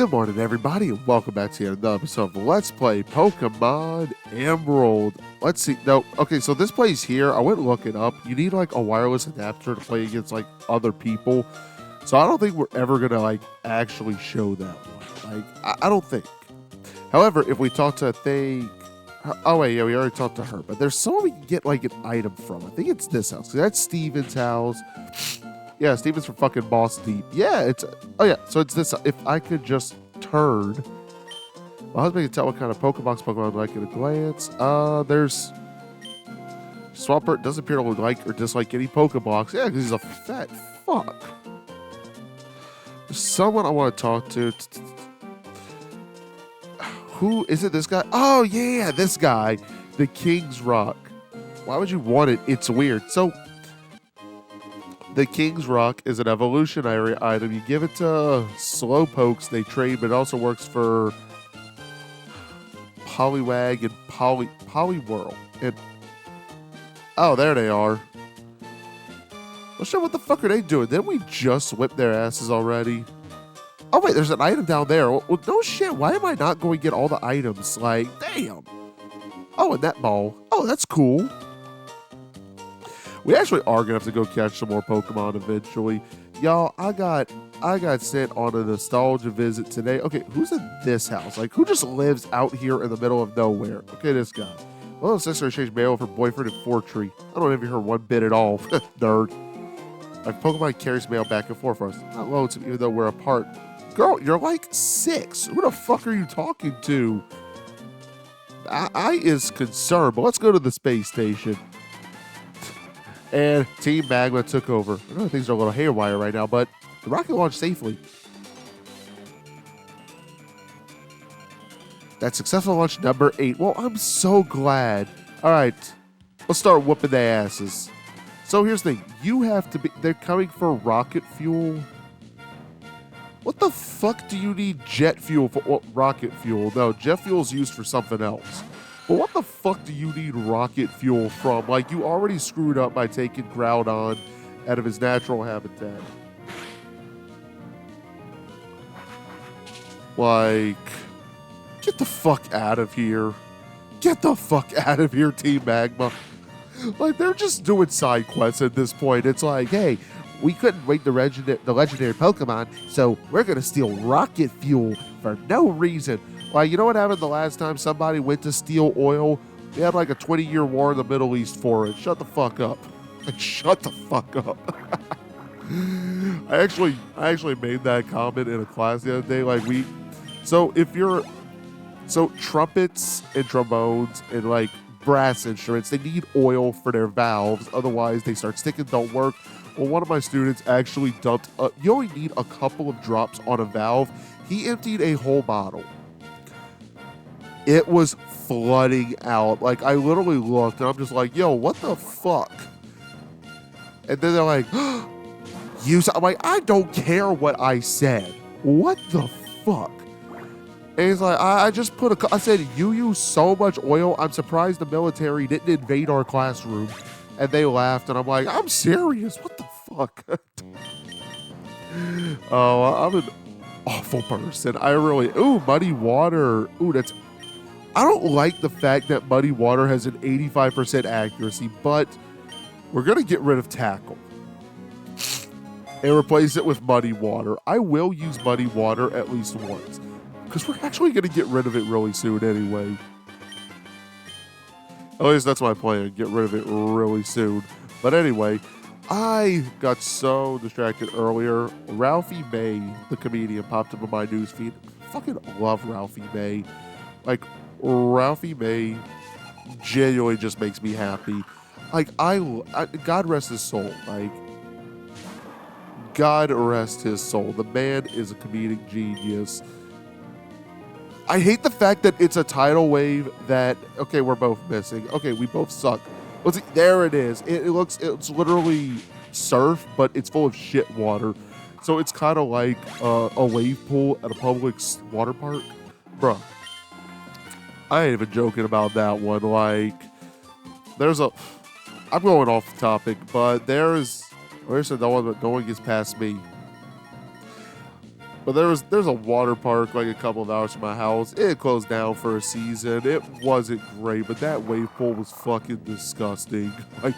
Good morning, everybody, and welcome back to another episode of Let's Play Pokemon Emerald. Let's see. No, okay, so this place here, I went looking up. You need like a wireless adapter to play against like other people. So I don't think we're ever gonna like actually show that one. Like, I don't think. However, if we talk to oh wait, yeah, we already talked to her. But there's someone we can get like an item from. I think it's this house. That's Steven's house. Yeah, Steven's from fucking Boss Deep. Yeah, oh yeah, so it's this. If I could just turn, my husband can tell what kind of Pokemon I like at a glance. There's Swampert doesn't appear to like or dislike any Pokeblocks. Yeah, because he's a fat fuck. There's someone I want to talk to. Who is it? This guy? Oh yeah, this guy, the King's Rock. Why would you want it? It's weird. So. The King's Rock is an evolutionary item. You give it to Slowpokes, they trade, but it also works for Poliwag and Poliwhirl. And oh, there they are. Well, shit, what the fuck are they doing? Didn't we just whip their asses already? Oh wait, there's an item down there. Well, no shit. Why am I not going to get all the items? Like, damn. Oh, and that ball. Oh, that's cool. We actually are gonna have to go catch some more Pokemon eventually. Y'all, I got sent on a nostalgia visit today. Okay, who's in this house? Like, who just lives out here in the middle of nowhere? Okay, this guy. Well, sister exchanged mail with her boyfriend in Fortree. I don't envy her one bit at all. Nerd. Like, Pokemon carries mail back and forth for us. Not lonesome, even though we're apart. Girl, you're like 6. Who the fuck are you talking to? I is concerned, but let's go to the space station. And Team Magma took over. I know things are a little haywire right now, but the rocket launched safely. That's successful launch number 8. Well, I'm so glad. All right, let's start whooping their asses. So here's the thing. You have to be... They're coming for rocket fuel. What the fuck do you need jet fuel for? Well, rocket fuel. No, jet fuel is used for something else. But what the fuck do you need rocket fuel from? Like, you already screwed up by taking Groudon out of his natural habitat. Like, get the fuck out of here. Get the fuck out of here, Team Magma. Like, they're just doing side quests at this point. It's like, hey, we couldn't wait the legendary Pokemon, so we're going to steal rocket fuel for no reason. Like, you know what happened the last time somebody went to steal oil? We had like a 20-year war in the Middle East for it. Shut the fuck up. Like, shut the fuck up. I actually made that comment in a class the other day. Like, so trumpets and trombones and like brass instruments, they need oil for their valves. Otherwise, they start sticking, don't work. Well, one of my students actually dumped, you only need a couple of drops on a valve. He emptied a whole bottle. It was flooding out. Like, I literally looked, and I'm just like, yo, what the fuck? And then they're like, I'm like, I don't care what I said. What the fuck? And he's like, I just I said, you use so much oil, I'm surprised the military didn't invade our classroom. And they laughed, and I'm like, I'm serious. What the fuck? Oh, I'm an awful person. Ooh, muddy water. Ooh, I don't like the fact that Muddy Water has an 85% accuracy, but we're going to get rid of Tackle and replace it with Muddy Water. I will use Muddy Water at least once, because we're actually going to get rid of it really soon anyway. At least that's my plan, get rid of it really soon. But anyway, I got so distracted earlier. Ralphie May, the comedian, popped up on my newsfeed. I fucking love Ralphie May. Like, Ralphie May genuinely just makes me happy. Like, God rest his soul. Like, God rest his soul. The man is a comedic genius. I hate the fact that it's a tidal wave that, okay, we're both missing. Okay, we both suck. Let's see, there it is. It's literally surf, but it's full of shit water. So it's kind of like a wave pool at a public water park. Bruh. I ain't even joking about that one. Like, I'm going off topic, but no one gets past me. But there's a water park like a couple of hours from my house. It closed down for a season. It wasn't great, but that wave pool was fucking disgusting. Like,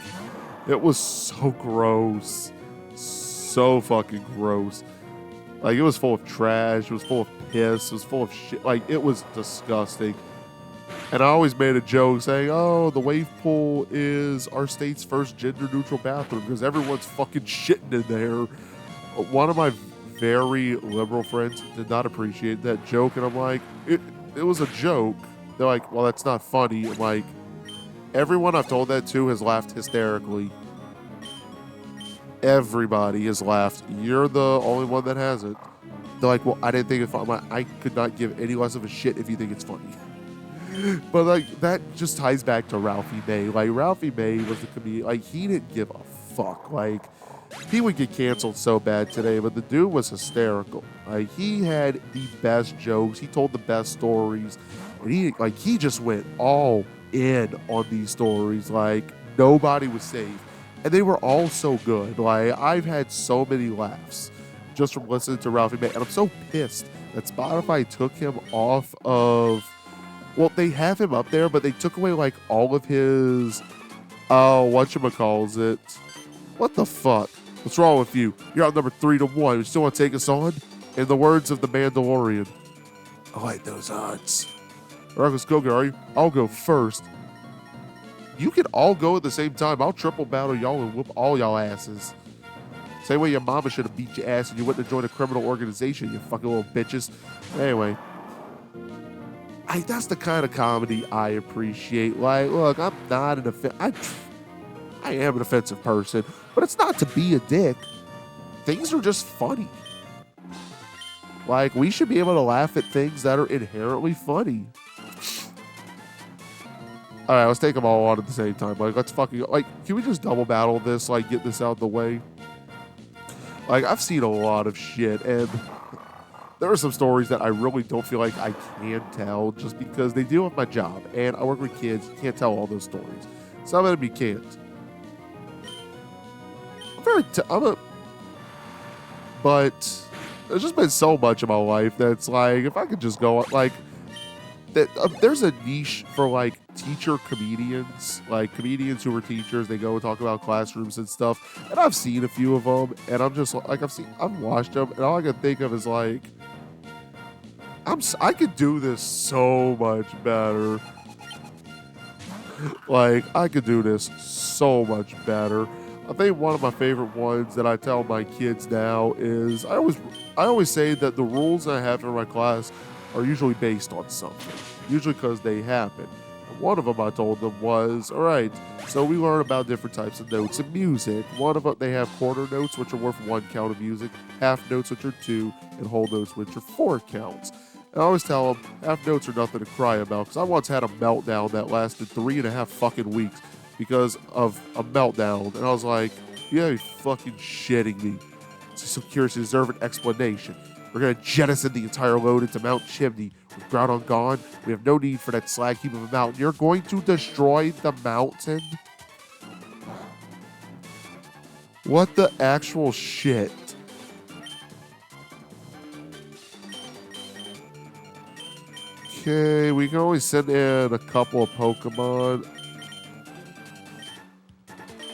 it was so gross. So fucking gross. Like, it was full of trash. It was full of piss. It was full of shit. Like, it was disgusting. And I always made a joke saying, oh, the wave pool is our state's first gender neutral bathroom because everyone's fucking shitting in there. One of my very liberal friends did not appreciate that joke. And I'm like, it was a joke. They're like, well, that's not funny. I'm like, everyone I've told that to has laughed hysterically. Everybody has laughed. You're the only one that hasn't. They're like, well, I didn't think it's funny. I'm like, I could not give any less of a shit if you think it's funny. But like that just ties back to Ralphie May. Like Ralphie May was a comedian. Like he didn't give a fuck. Like he would get canceled so bad today, but the dude was hysterical. Like he had the best jokes. He told the best stories, and he just went all in on these stories. Like nobody was safe, and they were all so good. Like I've had so many laughs just from listening to Ralphie May, and I'm so pissed that Spotify took him off of. Well, they have him up there, but they took away like all of his whatchamacallit. What the fuck? What's wrong with you? You're on number 3-1. You still want to take us on? In the words of the Mandalorian. I like those odds. All right, let's go, are you? I'll go first. You can all go at the same time. I'll triple battle y'all and whoop all y'all asses. Same way your mama should have beat your ass and you went to join a criminal organization, you fucking little bitches. Anyway. That's the kind of comedy I appreciate. Like, look, I'm not I am an offensive person, but it's not to be a dick. Things are just funny. Like, we should be able to laugh at things that are inherently funny. All right, let's take them all on at the same time. Like, let's fucking, like, can we just double battle this? Like, get this out of the way? Like, I've seen a lot of shit, and there are some stories that I really don't feel like I can tell just because they deal with my job. And I work with kids. You can't tell all those stories. Some of them you can't. But there's just been so much of my life that's like, if I could just go, like, there's a niche for, like, teacher comedians. Like, comedians who are teachers. They go and talk about classrooms and stuff. And I've seen a few of them. And I'm just, like, I've watched them. And all I can think of is, like, I could do this so much better. Like, I could do this so much better. I think one of my favorite ones that I tell my kids now is I always say that the rules I have for my class are usually based on something. Usually because they happen. And one of them I told them was, all right, so we learn about different types of notes in music. One of them, they have quarter notes, which are worth 1 count of music, half notes, which are 2, and whole notes, which are 4 counts. And I always tell them, half notes are nothing to cry about, because I once had a meltdown that lasted 3.5 fucking weeks because of a meltdown. And I was like, you gotta be fucking shitting me. So curious, deserve an explanation. We're gonna jettison the entire load into Mount Chimney. With Groudon gone, we have no need for that slag heap of a mountain. You're going to destroy the mountain? What the actual shit? Okay, we can always send in a couple of Pokemon.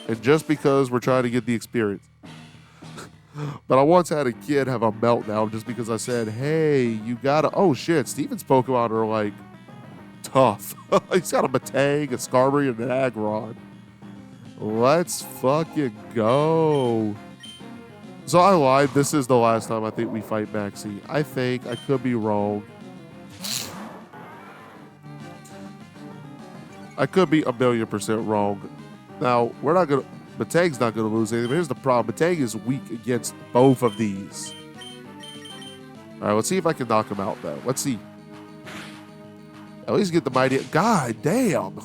And just because we're trying to get the experience. But I once had a kid have a meltdown just because I said, hey, you gotta... Oh, shit, Steven's Pokemon are, like, tough. He's got a Matang, a Skarmory, and an Aggron. Let's fucking go. So I lied. This is the last time I think we fight Maxie. I think. I could be wrong. I could be 1,000,000% wrong. Now, we're not going to... Matang's not going to lose anything. But here's the problem. Matang is weak against both of these. All right, let's see if I can knock him out, though. Let's see. At least get the mighty... God damn.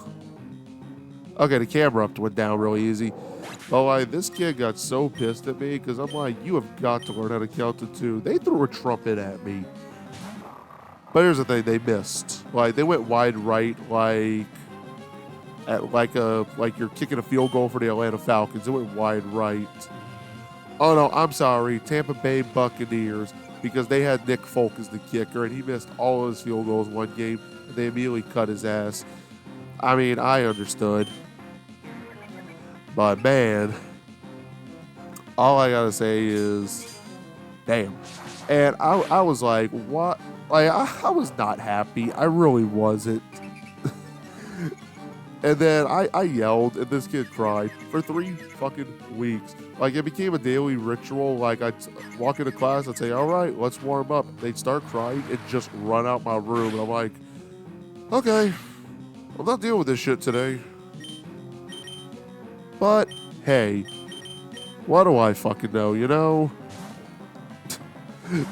Okay, the camera up went down really easy. But, like, this kid got so pissed at me because I'm like, you have got to learn how to count to 2. They threw a trumpet at me. But here's the thing. They missed. Like, they went wide right, like... like you're kicking a field goal for the Atlanta Falcons. It went wide right. Oh, no, I'm sorry. Tampa Bay Buccaneers. because they had Nick Folk as the kicker, and he missed all of his field goals one game, and they immediately cut his ass. I mean, I understood. But, man, all I got to say is, damn. And I was like, what? Like, I was not happy. I really wasn't. And then I yelled, and this kid cried for 3 fucking weeks. Like, it became a daily ritual. Like, I'd walk into class, I'd say, all right, let's warm up. They'd start crying and just run out my room. And I'm like, okay, I'm not dealing with this shit today. But, hey, what do I fucking know, you know?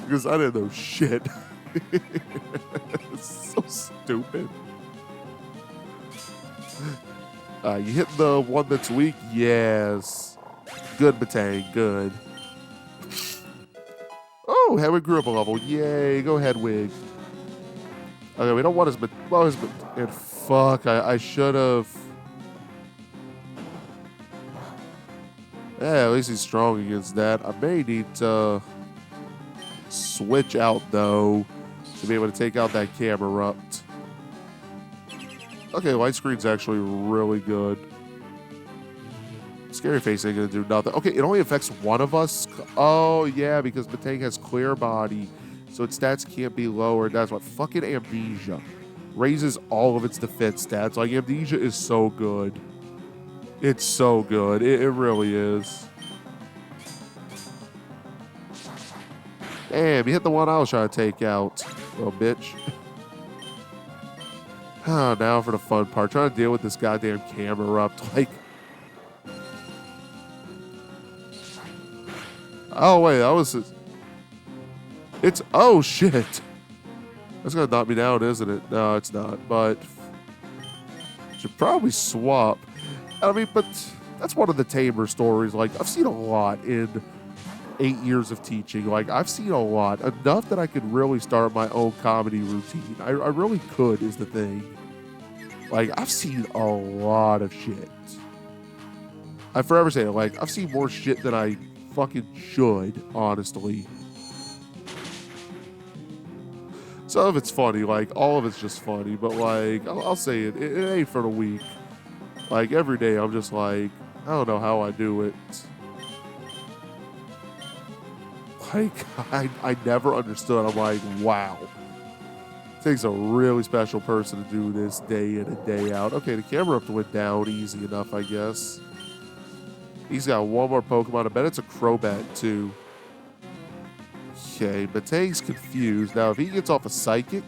Because I didn't know shit. It's so stupid. You hit the one that's weak? Yes. Good, Batang. Good. Oh, Hedwig grew up a level. Yay. Go Hedwig. Okay, we don't want his... Well, his... And fuck, I should have... Yeah, at least he's strong against that. I may need to switch out, though, to be able to take out that Camerupt. Okay, light screen's actually really good. Scary face ain't gonna do nothing. Okay, it only affects one of us. Oh, yeah, because Batang has clear body, so its stats can't be lowered. That's what fucking Amnesia raises all of its defense stats. Like, Amnesia is so good. It's so good. It really is. Damn, you hit the one I was trying to take out, little bitch. Oh, now for the fun part. Trying to deal with this goddamn Camerupt. Like, oh, wait, that was... It's... Oh, shit. That's going to knock me down, isn't it? No, it's not. But... Should probably swap. I mean, but... That's one of the tamer stories. Like, I've seen a lot in 8 years of teaching. Like, I've seen a lot. Enough that I could really start my own comedy routine. I really could, is the thing. Like, I've seen a lot of shit. I forever say it. Like, I've seen more shit than I fucking should, honestly. Some of it's funny. Like, all of it's just funny. But, like, I'll say it. It ain't for the weak. Like, every day I'm just like, I don't know how I do it. Like, I never understood. I'm like, wow. It takes a really special person to do this day in and day out. Okay, the Camerupt went down easy enough, I guess. He's got one more Pokemon. I bet it's a Crobat, too. Okay, Batang's confused. Now, if he gets off a Psychic,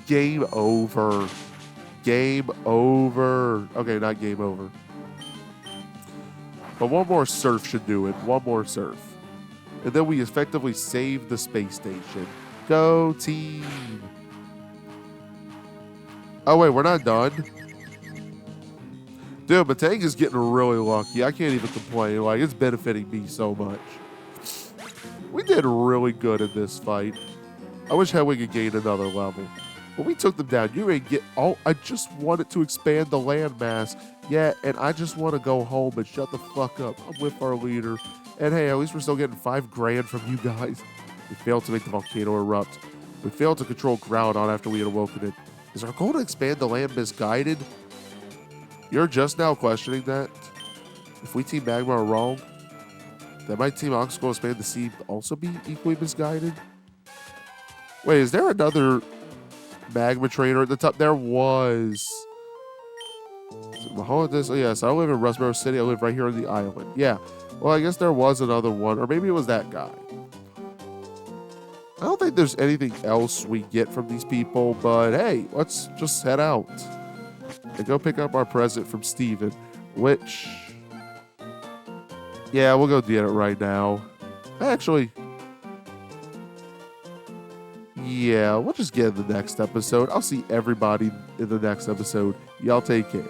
game over. Game over. Okay, not game over. But one more Surf should do it. One more Surf. And then we effectively save the space station. Go team. Oh, wait, we're not done. Dude, Batang is getting really lucky. I can't even complain. Like, it's benefiting me so much. We did really good in this fight. I wish Hedwig had gained another level. But we took them down. You ain't get... Oh, I just wanted to expand the landmass. Yeah, and I just want to go home and shut the fuck up. I'm with our leader. And hey, at least we're still getting $5 grand from you guys. We failed to make the volcano erupt. We failed to control Groudon after we had awoken it. Is our goal to expand the land misguided? You're just now questioning that? If we Team Magma are wrong, then might Team Oxco expand the sea also be equally misguided? Wait, is there another Magma trainer at the top? There was. Yes, I live in Rustboro City. I live right here on the island. Yeah. Well, I guess there was another one, or maybe it was that guy. I don't think there's anything else we get from these people, but hey, let's just head out and go pick up our present from Steven, which, yeah, we'll go get it right now. Actually, yeah, we'll just get in the next episode. I'll see everybody in the next episode. Y'all take care.